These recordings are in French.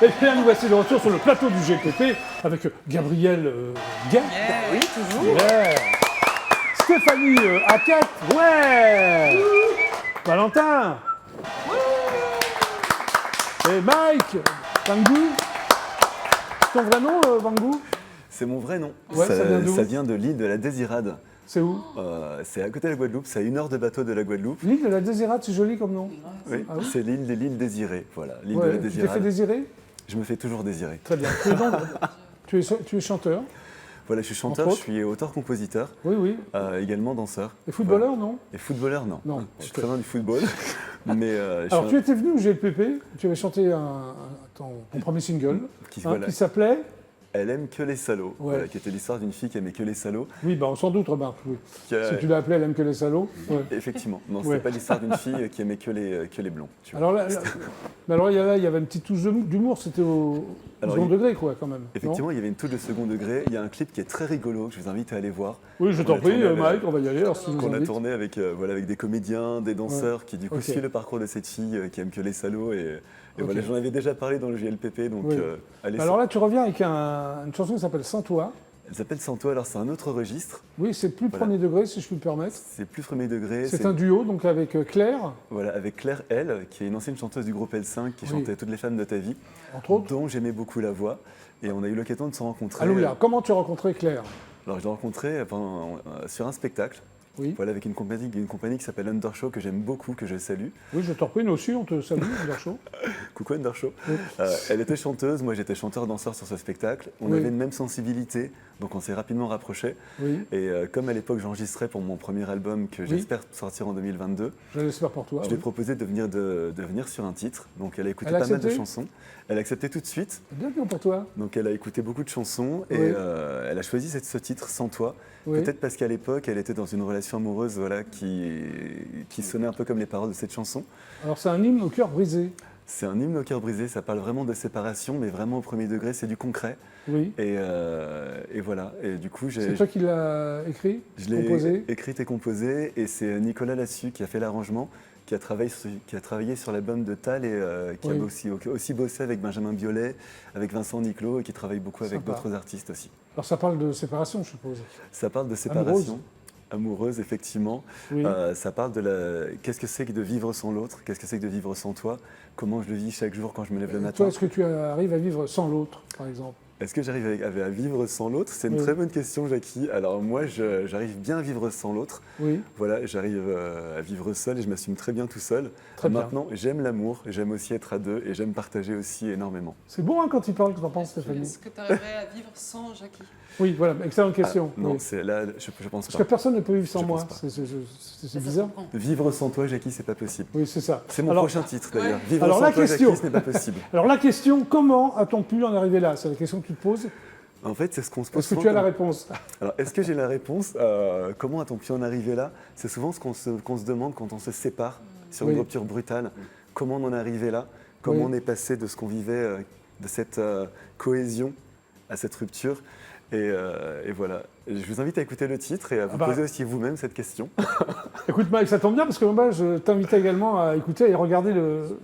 Et bien, nous voici de retour sur le plateau du GPP avec Gabriel Gay. Oui, toujours. Yeah. Stéphanie Hackett. Ouais. Valentin. Et Mike Bangou. Ton vrai nom, Bangou? C'est mon vrai nom. Ouais, ça vient d'où? Ça vient de l'île de la Désirade. C'est où? C'est à côté de la Guadeloupe, c'est à 1 heure de bateau de la Guadeloupe. L'île de la Désirade, c'est joli comme nom. Oui, Ah oui, c'est l'île désirée. Voilà, l'île de ouais, la tu t'es Désirade. fait désirer? Je me fais toujours désirer. Très bien. Tu es chanteur? Voilà, je suis chanteur, Entre je suis auteur-compositeur, Oui, oui. également danseur. Et footballeur, non? Et footballeur, non. Non, Je suis ok. très loin du football. Mais Alors, tu étais venu au GLPP, tu avais chanté ton premier single, voilà. qui s'appelait... Elle aime que les salauds, Ouais. voilà, qui était l'histoire d'une fille qui aimait que les salauds. Oui, bah, on s'en doute, remarque. Oui. Qui a- Si tu l'as appelée Elle aime que les salauds. Ouais. Effectivement, non, Ouais. c'était pas l'histoire d'une fille qui aimait que les blonds. Tu vois. Alors là, mais alors, il y avait une petite touche d'humour, c'était au Alors, second degré, quoi, quand même. non Effectivement, il y avait une touche de second degré. Il y a un clip qui est très rigolo, que je vous invite à aller voir. Oui, je On t'en a prie, tourné avec- Mike, on va y aller, alors si tu nous Qu'on a invites. tourné avec, avec des comédiens, des danseurs, qui du coup Ok. suivent le parcours de cette fille qui aime que les salauds. Et Ok. voilà, j'en avais déjà parlé dans le JLPP, donc Oui. allez. Alors là, tu reviens avec une chanson qui s'appelle Sans toi. Elle s'appelle Sans toi, alors c'est un autre registre. Oui, c'est plus Voilà. premier degré, si je puis me permettre. C'est plus premier degré. C'est un duo, donc avec Claire, Voilà, avec Claire L, qui est une ancienne chanteuse du groupe L5, qui Oui. chantait Toutes les femmes de ta vie, entre autres. dont j'aimais beaucoup la voix. Et on a eu l'occasion de se rencontrer. Alléluia. Comment tu as rencontré Claire? Alors je l'ai rencontrée sur un spectacle. Oui. Voilà, avec une compagnie qui s'appelle Undershow, que j'aime beaucoup, que je salue. Oui, je t'en prie, nous aussi, on te salue, Undershow. Coucou Undershow. Oui. Elle était chanteuse, moi j'étais chanteur-danseur sur ce spectacle. On Oui. avait une même sensibilité, donc on s'est rapidement rapprochés. Oui, Et comme à l'époque j'enregistrais pour mon premier album, que j'espère sortir en 2022, je l'espère pour toi. je lui ai oui. proposé de venir sur un titre. Donc elle a écouté Elle a pas mal de accepté chansons. Elle a accepté tout de suite. Bien pour toi. Donc elle a écouté beaucoup de chansons et Oui. elle a choisi ce titre, Sans toi. Oui. Peut-être parce qu'à l'époque, elle était dans une relation amoureuse voilà, qui sonnait un peu comme les paroles de cette chanson. Alors c'est un hymne au cœur brisé. C'est un hymne au cœur brisé, ça parle vraiment de séparation, mais vraiment au premier degré, c'est du concret. Oui. Et voilà, et du coup, C'est toi qui l'as écrit, je l'ai composé. écrite et composée, et c'est Nicolas Lassus qui a fait l'arrangement, qui a travaillé sur l'album de Tal et qui Oui. a aussi bossé avec Benjamin Biolay, avec Vincent Niclot, et qui travaille beaucoup avec Sympa. d'autres artistes aussi. Alors ça parle de séparation, je suppose. Ça parle de séparation. Amoureuse, effectivement. Oui. Ça parle de qu'est-ce que c'est que de vivre sans l'autre, qu'est-ce que c'est que de vivre sans toi, comment je le vis chaque jour quand je me lève le matin. Toi, est-ce que tu arrives à vivre sans l'autre, par exemple? Est-ce que j'arrive à vivre sans l'autre? C'est une Oui. très bonne question, Jackie. Alors moi, j'arrive bien à vivre sans l'autre. Oui, Voilà, j'arrive à vivre seul et je m'assume très bien tout seul. Très bien. Maintenant, j'aime l'amour, j'aime aussi être à deux et j'aime partager aussi énormément. c'est bon hein, quand il parle, que t'en penses, Stéphanie? Est-ce que tu arriverais à vivre sans Jackie? Oui, voilà, excellente question. Ah, non, oui. c'est là, je pense Parce pas. que personne ne peut vivre sans Je moi, pense pas. c'est Ça se bizarre. comprend. Vivre sans toi, Jackie, c'est pas possible. Oui, c'est ça. C'est mon Alors- prochain titre d'ailleurs. Vivre Alors, sans la toi, question. Jackie, ce n'est pas possible. Alors la question, comment a-t-on pu en arriver là? C'est la question que tu te poses. En fait, c'est ce qu'on se pose Est-ce que souvent tu as la comme- réponse? Alors, est-ce que j'ai la réponse? Comment a-t-on pu en arriver là? C'est souvent ce qu'on se demande quand on se sépare sur Oui. une rupture brutale. Comment on en est arrivé là? Comment Oui. on est passé de ce qu'on vivait, de cette cohésion à cette rupture? Et voilà. Et je vous invite à écouter le titre et à vous bah. poser aussi vous-même cette question. Écoute Mike, ça tombe bien parce que moi je t'invitais également à écouter et regarder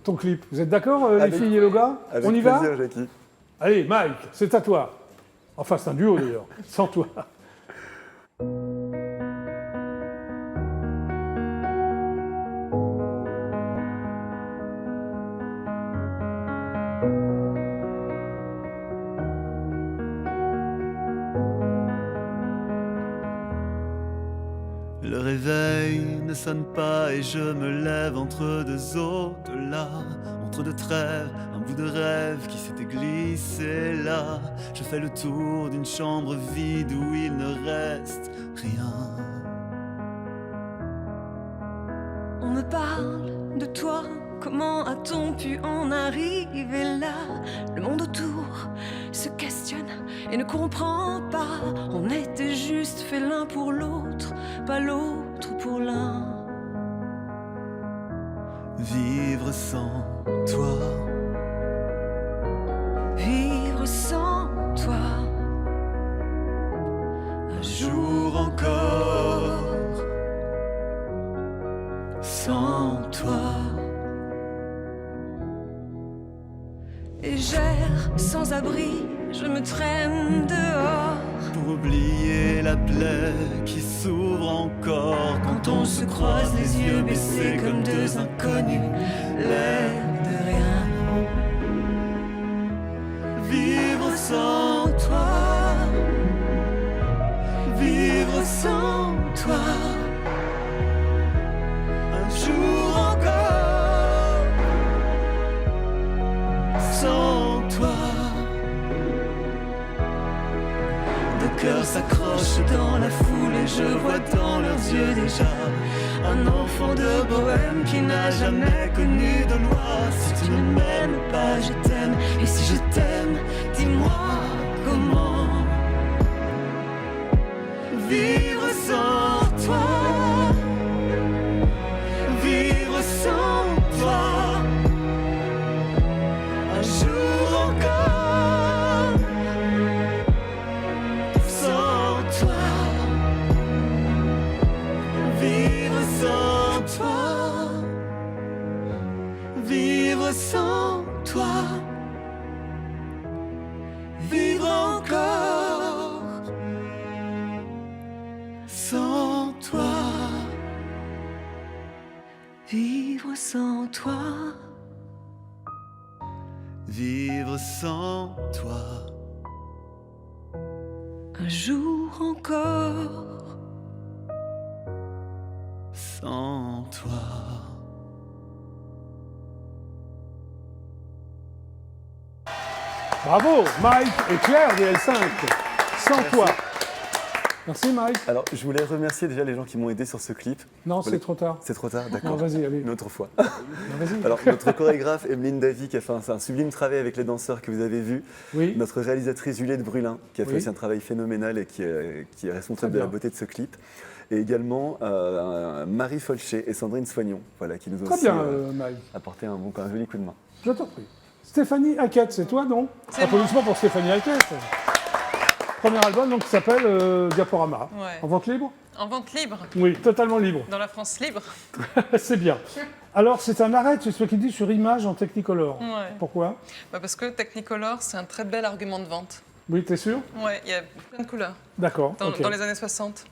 ton clip. Vous êtes d'accord les Avec- filles et le gars? Avec On y plaisir, va? Jackie. Allez Mike, c'est à toi. Enfin c'est un duo d'ailleurs, sans toi. Le réveil ne sonne pas et je me lève entre deux au-delà, entre deux trêves, un bout de rêve qui s'était glissé là. Je fais le tour d'une chambre vide où il ne reste rien. On me parle de toi, comment a-t-on pu en arriver là? Le monde autour se questionne et ne comprend pas. On était juste fait l'un pour l'autre, pas l'autre pour l'un. Vivre sans toi, Vivre sans toi, un jour encore. Sans toi, et j'erre sans abri, je me traîne dehors. Pour oublier la plaie qui s'ouvre encore quand on se croise les yeux baissés comme deux inconnus, l'air de rien. Vivre sans toi, vivre sans toi, un jour encore, sans toi. Deux cœurs s'accrochent dans la foule et je vois dans leurs yeux déjà un enfant de bohème qui n'a jamais connu de loi. Si tu ne m'aimes pas, je t'aime, et si je t'aime, dis-moi comment vivre sans toi, vivre sans toi, un jour encore, sans toi, vivre sans toi, vivre sans toi, vivre encore sans toi, Vivre sans toi, vivre sans toi, un jour encore. sans toi. Bravo, Mike et Claire des L5. Sans toi. Merci Mike. Alors, je voulais remercier déjà les gens qui m'ont aidé sur ce clip. Non, c'est trop tard. C'est trop tard, Non, d'accord. vas-y, allez. Une autre fois. Non, vas-y. Alors, notre chorégraphe Emeline Davy qui a fait un sublime travail avec les danseurs que vous avez vus. Oui. Notre réalisatrice Juliette Brulin qui a fait Oui. aussi un travail phénoménal et qui est responsable Très de la bien. beauté de ce clip. Et également Marie Folcher et Sandrine Soignon, voilà, qui nous ont Très aussi bien, Mike. apporté un joli coup de main. Je t'en prie. Stéphanie Hackett, c'est toi, non? C'est Applaudissements pour Stéphanie Hackett. Premier album donc, qui s'appelle Diaporama. Ouais. En vente libre? En vente libre, Oui, totalement libre. dans la France libre. C'est bien. Alors, c'est un arrêt, c'est ce qu'il dit, sur image en Technicolor. Ouais. Pourquoi? Bah parce que Technicolor, c'est un très bel argument de vente. Oui, t'es sûr? Ouais, il y a plein de couleurs D'accord. dans, ok. dans les années 60.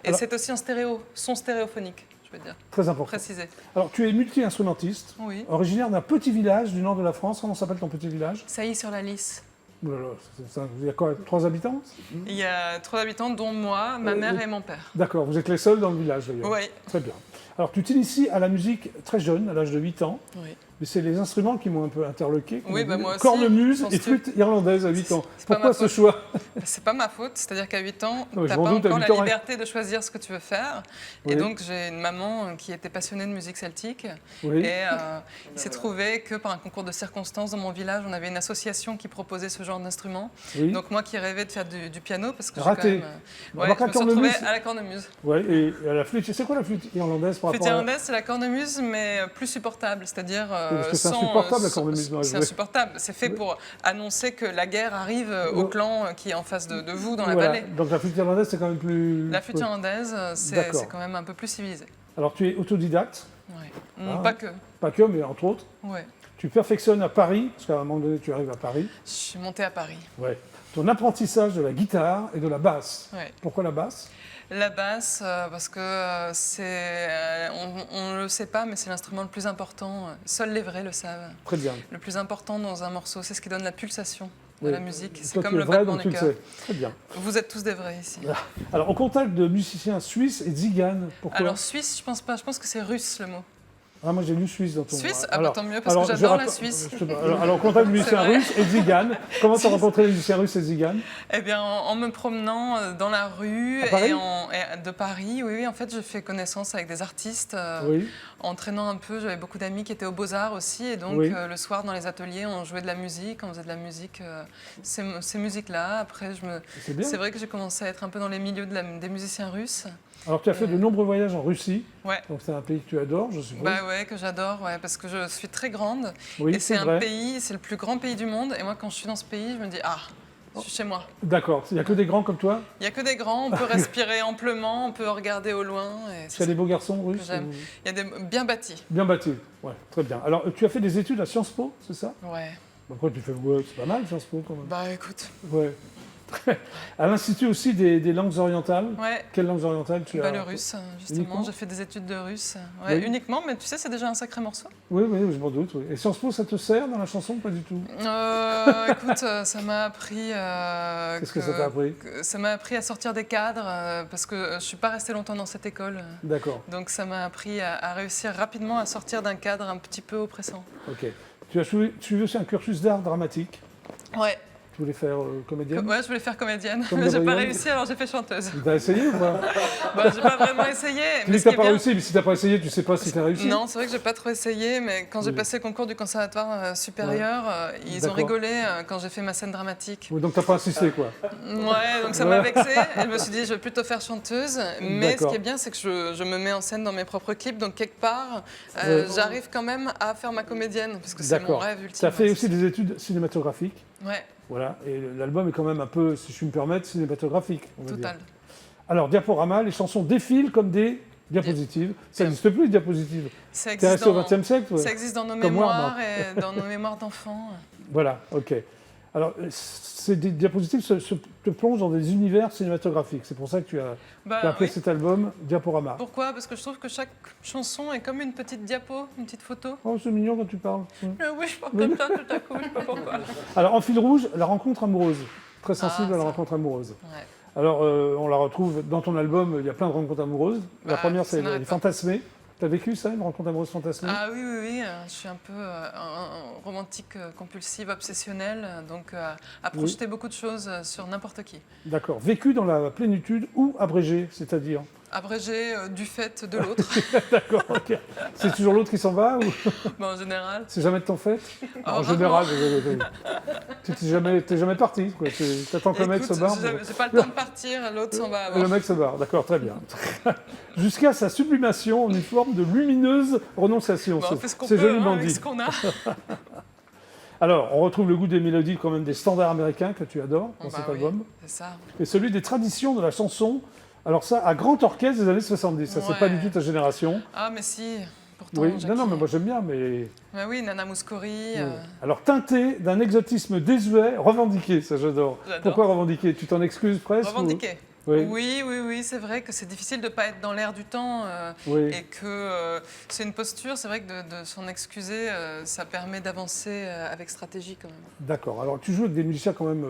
Et Alors- c'est aussi en stéréo, son stéréophonique, je veux dire, Très important. préciser. Alors, tu es multi-instrumentiste, Oui. originaire d'un petit village du nord de la France. Comment s'appelle ton petit village? Sailly sur la Lys. Ouh là là, il y a quoi, 3 habitants? Il y a 3 habitants, dont moi, ma mère et mon père. D'accord, vous êtes les seuls dans le village d'ailleurs. Oui. Très bien. Alors, tu t'inities à la musique très jeune, à l'âge de 8 ans. Oui. Mais c'est les instruments qui m'ont un peu interloqué. Oui, bah moi aussi, Cornemuse sans et flûte irlandaise à 8 ans. c'est pas Pourquoi ma ce faute. choix? C'est pas ma faute, c'est-à-dire qu'à 8 ans, Ouais, je t'as m'en pas doute, à encore 8 la ans, liberté de choisir ce que tu veux faire. Oui. Et donc j'ai une maman qui était passionnée de musique celtique. Oui. Et il s'est trouvé que par un concours de circonstances dans mon village, on avait une association qui proposait ce genre d'instrument. Oui. Donc moi qui rêvais de faire du piano, parce que Raté. j'ai quand même... Alors, je me la suis retrouvée cornemuse- à la cornemuse. Ouais, et à la flûte, c'est quoi la flûte irlandaise par Flûte rapport à... irlandaise, c'est la cornemuse, mais plus supportable, c'est-à-dire parce que c'est sans, insupportable, la cornemuse, moi, je C'est vois. insupportable. C'est fait pour annoncer que la guerre arrive au clan qui est en face de vous dans la Voilà. vallée. Donc la flûte irlandaise, c'est quand même plus... La flûte irlandaise, D'accord. c'est quand même un peu plus civilisé. Alors tu es autodidacte, Ouais. Ah. Pas que. pas que, mais entre autres. Ouais. Tu perfectionnes à Paris, parce qu'à un moment donné, tu arrives à Paris. Je suis montée à Paris. Ouais. Ton apprentissage de la guitare et de la basse. Ouais. Pourquoi la basse? La basse, parce que on ne le sait pas, mais c'est l'instrument le plus important. Seuls les vrais le savent. Très bien. Le plus important dans un morceau, c'est ce qui donne la pulsation de Oui. la musique. C'est Toi, comme tu es le vrai, battement donc tu du le cœur. sais. Très bien. Vous êtes tous des vrais ici. Alors, au contact de musiciens suisses et tziganes, pourquoi? Alors Suisse, je pense pas. Je pense que c'est russe le mot. Ah, moi j'ai lu Suisse dans ton... Suisse? Ah bah tant mieux, parce que je j'adore la rapp- Suisse. Alors, contact de musiciens vrai. russes et tziganes. Comment tu as rencontré les musiciens russes et tziganes? Eh bien, en me promenant dans la rue À Paris de Paris, oui, en fait, je fais connaissance avec des artistes. Oui. En traînant un peu, j'avais beaucoup d'amis qui étaient au Beaux-Arts aussi, et donc Oui. le soir dans les ateliers, on jouait de la musique, on faisait de la musique, ces musiques-là. Après, C'est bien. c'est vrai que j'ai commencé à être un peu dans les milieux des musiciens russes. Alors, tu as fait de nombreux voyages en Russie. Ouais. Donc, c'est un pays que tu adores, je suppose. Bah ouais, que j'adore, ouais, parce que je suis très grande, Oui, et c'est un vrai. pays, c'est le plus grand pays du monde, et moi quand je suis dans ce pays, je me dis ah, je suis chez moi. D'accord. Il n'y a que des grands comme toi? Il n'y a que des grands, on peut respirer amplement, on peut regarder au loin. Et Tu as des beaux garçons russes? j'aime. ou- Il y a des bien bâtis. Bien bâtis. Ouais, très bien. Alors, tu as fait des études à Sciences Po, c'est ça? Ouais. Après, tu fais, ouais, c'est pas mal, Sciences Po, quand même. Bah écoute, Ouais. À l'Institut aussi des langues orientales. ouais. Quelles langues orientales tu as? Le russe, justement. Uniquement J'ai fait des études de russe. Ouais, Oui. Uniquement, mais tu sais, c'est déjà un sacré morceau. Oui, je m'en doute. Oui. Et Sciences Po, ça te sert dans la chanson? Pas du tout. Écoute, ça m'a appris. Qu'est-ce que ça t'a appris? Ça m'a appris à sortir des cadres parce que je suis pas restée longtemps dans cette école. D'accord, Donc ça m'a appris à réussir rapidement à sortir d'un cadre un petit peu oppressant. ok. Tu as suivi aussi un cursus d'art dramatique. Ouais, Tu voulais faire comédienne? ouais, je voulais faire comédienne, Comme mais j'ai pas Gabrielle. réussi, alors j'ai fait chanteuse. T'as essayé ou pas? Bah, j'ai pas vraiment essayé. Tu Mais dis ce que qui t'as est pas bien, réussi, mais si t'as pas essayé, tu sais pas si t'as réussi. non, c'est vrai que j'ai pas trop essayé, mais quand j'ai Oui. passé le concours du conservatoire supérieur, ils ont D'accord. rigolé quand j'ai fait ma scène dramatique. Oui, donc t'as pas insisté, quoi. Ouais, donc ça Ouais. m'a vexée. Et je me suis dit, je vais plutôt faire chanteuse. Mais ce D'accord. qui est bien, c'est que je me mets en scène dans mes propres clips. Donc quelque part, Ouais. j'arrive quand même à faire ma comédienne, parce que c'est mon D'accord. rêve ultime. Tu as fait aussi des études cinématographiques. Ouais, Voilà, et l'album est quand même un peu, si je puis me permettre, cinématographique. On va total. dire. Alors, diaporama, les chansons défilent comme des diapositives. Ça n'existe plus, les diapositives. Ça T'es existe, resté au XXe siècle, ouais. ça existe dans nos Comme moi, mémoires et dans nos mémoires d'enfants. Voilà, ok. Alors, ces diapositives te plongent dans des univers cinématographiques. C'est pour ça que tu as Bah, appelé oui. cet album Diaporama. Pourquoi? Parce que je trouve que chaque chanson est comme une petite diapo, une petite photo. Oh, c'est mignon quand tu parles. Oui, je parle comme ça tout à coup, je sais pas pourquoi. Alors, en fil rouge, la rencontre amoureuse. Très sensible à la ça. rencontre amoureuse. Ouais. Alors, on la retrouve dans ton album, il y a plein de rencontres amoureuses. La Bah, première, ça c'est n'arrête les pas. fantasmés. T'as vécu ça, une rencontre amoureuse fantasmée? Ah oui, oui, oui, je suis un peu un romantique compulsive, obsessionnelle, donc à projeter beaucoup de choses sur n'importe qui. D'accord. Vécu dans la plénitude ou abrégé, c'est-à-dire? Abrégé du fait de l'autre, D'accord, ok. C'est toujours l'autre qui s'en va ou bah, en général. c'est jamais de ton fait? En rarement. général, tu t'es jamais parti, quoi. T'attends que le mec Écoute, se barre. j'ai pas le temps de partir, l'autre s'en va Et avant. le mec se barre, d'accord, très bien. Jusqu'à sa sublimation en une forme de lumineuse renonciation. Bah, on fait ce qu'on C'est peut joliment avec dit. ce qu'on a. Alors, on retrouve le goût des mélodies, quand même, des standards américains que tu adores dans Bah cet oui, album. c'est ça. Et celui des traditions de la chanson. Alors ça, à grand orchestre des années 70, ça c'est Ouais. pas du tout ta génération. Ah mais si, pourtant. Oui, non, Jackie. mais moi j'aime bien, mais... Bah oui, Nana Mouskouri. Oui. Alors teinté d'un exotisme désuet, revendiqué, ça j'adore. J'adore. Pourquoi revendiquer? Tu t'en excuses presque ou- Revendiqué. Oui. Oui, c'est vrai que c'est difficile de ne pas être dans l'air du temps Oui. et que c'est une posture, c'est vrai que de s'en excuser, ça permet d'avancer avec stratégie quand même. D'accord. Alors tu joues avec des musiciens quand même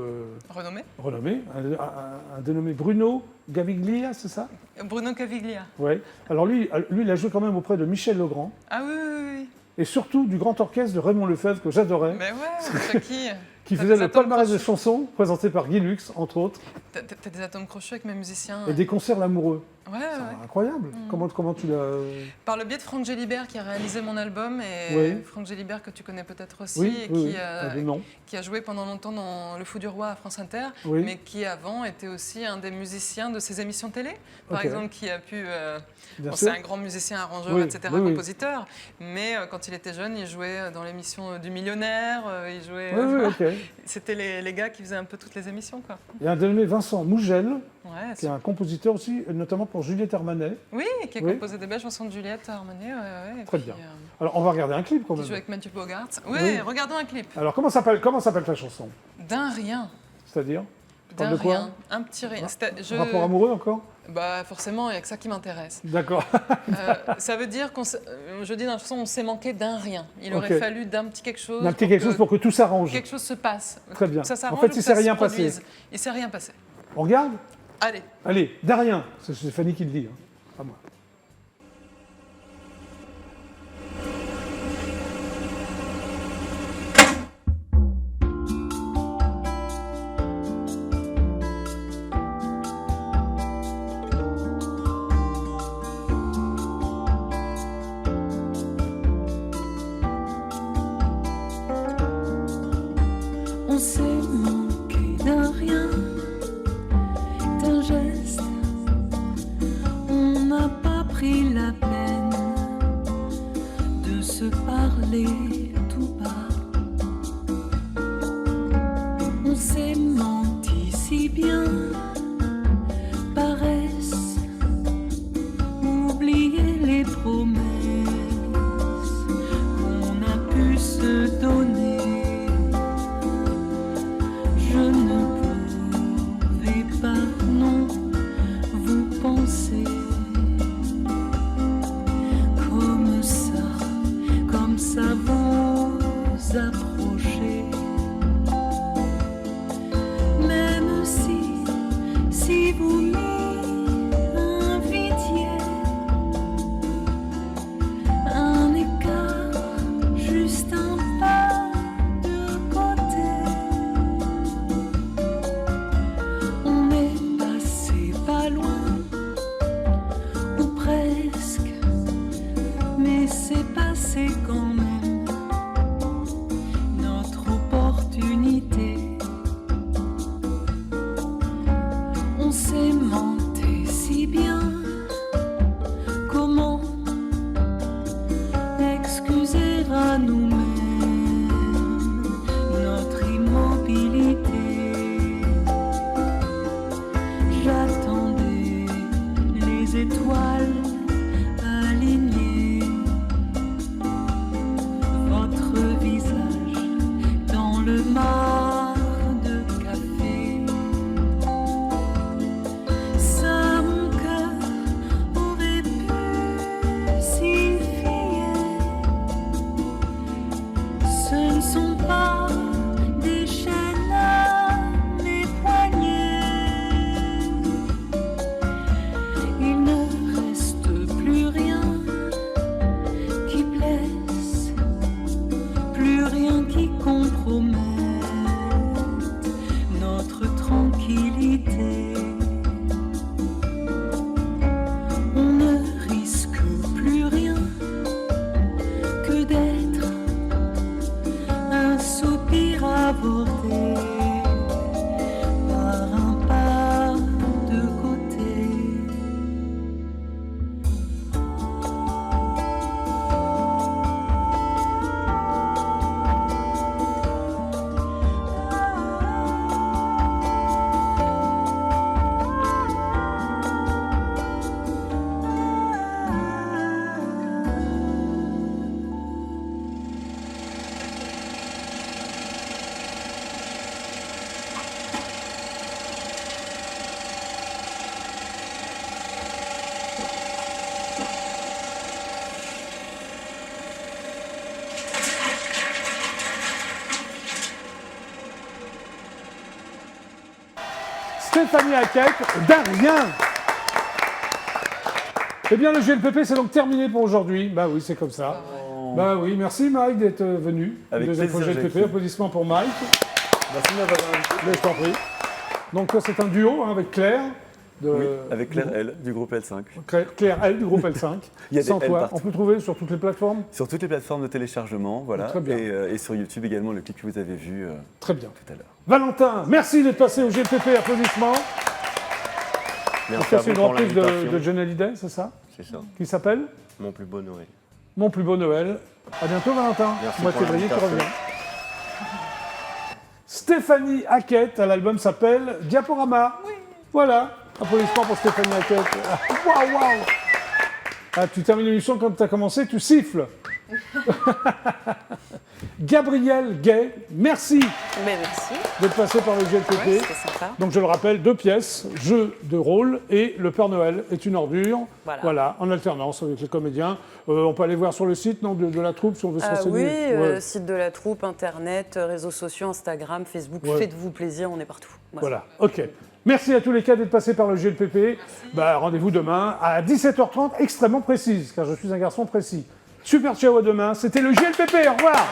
Renommé. renommés, un dénommé Bruno Gaviglia, c'est ça? Bruno Caviglia. Oui. Alors lui, il a joué quand même auprès de Michel Legrand Ah oui. et surtout du grand orchestre de Raymond Lefebvre que j'adorais, Mais ouais, Jackie. qui t'as faisait des le atomes palmarès des crochus. chansons présenté par Guy Lux, entre autres, T'as des atomes crochus avec mes musiciens. et des concerts l'amoureux. Ouais. C'est incroyable. Mm. Comment tu l'as... Par le biais de Franck Gélibert qui a réalisé mon album et Oui. Franck Gélibert que tu connais peut-être aussi Oui, et oui, qui, oui. Non. qui a joué pendant longtemps dans Le Fou du Roi à France Inter, Oui. mais qui avant était aussi un des musiciens de ses émissions télé, par Ok. exemple, qui a pu... Bien bon, sûr. c'est un grand musicien, arrangeur, Oui, etc., oui, oui. compositeur, mais quand il était jeune, il jouait dans l'émission du Millionnaire, il jouait... Oui, oui, ok. C'était les gars qui faisaient un peu toutes les émissions, quoi. Il y a un dénommé Vincent Mougel, Ouais, qui est un compositeur aussi, notamment pour Juliette Armanet. Oui, qui a Oui. composé des belles chansons de Juliette Armanet. Ouais, et Très puis, bien. Alors, on va regarder un clip quand qui même. joue avec Mathieu Bogart. Oui, Oui. regardons un clip. Alors, comment s'appelle ta chanson? D'un rien. C'est-à-dire? Parle D'un de quoi? rien. Un petit rien. Rapport amoureux encore? Bah forcément, il n'y a que ça qui m'intéresse. D'accord. Ça veut dire je dis dans la chanson, on s'est manqué d'un rien. Il aurait Ok. fallu d'un petit quelque chose. Un petit quelque chose pour que tout s'arrange. quelque chose se passe. Très bien. Que ça s'arrange En fait, ou il que s'est ça rien se passé. produise. Il s'est rien passé. On regarde? Allez. Allez, d'Arien. C'est Fanny qui le dit, hein. Pas moi. On s'est manqué d'un rien, d'un geste. On n'a pas pris la peine de se parler tout bas. On s'est menti si bien, paresse, oublier les promesses qu'on a pu se donner. peut-être un soupir avorté par un pas de côté. Stéphanie Hackett, d'Arien. Eh bien, le GLPP, c'est donc terminé pour aujourd'hui. Bah oui, c'est comme ça. Bah oui, merci Mike d'être venu. Avec Deuxième fois plaisir, GLPP, Jackie. applaudissements pour Mike. Merci de m'avoir invité. Mais je t'en prie. Donc c'est un duo hein, avec Claire. Oui, avec Claire L du groupe L5. Claire L du groupe L5. Il y a des Sans L toi, partout. on peut trouver sur toutes les plateformes. Sur toutes les plateformes de téléchargement, voilà. Très bien. Et sur YouTube également, le clip que vous avez vu Très bien. tout à l'heure. Valentin, merci d'être passé au GLPP, applaudissements. Merci Ça, à c'est vous une pour reprise l'invitation. de Johnny Hallyday, c'est ça? C'est ça, Qui s'appelle mon plus beau Noël. Mon plus beau Noël. À bientôt Valentin. Merci Au mois de pour février, tu l'invitation. reviens. Stéphanie Hackett, l'album s'appelle Diaporama. Oui. Voilà. Applaudissements pour Stéphanie Hackett. Ah, waouh, waouh. Ah, tu termines l'émission comme tu as commencé, tu siffles. Gabriel Gay, merci Mais merci. d'être passé par le GLPP. Ouais, c'était sympa. Donc je le rappelle, 2 pièces, jeu de rôle et Le Père Noël est une ordure. Voilà. En alternance avec les comédiens. On peut aller voir sur le site non, de la troupe si on veut se Ah renseigner. oui, Ouais. site de la troupe, internet, réseaux sociaux, Instagram, Facebook, Ouais. faites-vous plaisir, on est partout. Voilà, ok. Merci à tous les cas d'être passés par le GLPP. Bah, rendez-vous demain à 17h30, extrêmement précise, car je suis un garçon précis. Super ciao à demain, c'était le GLPP, au revoir.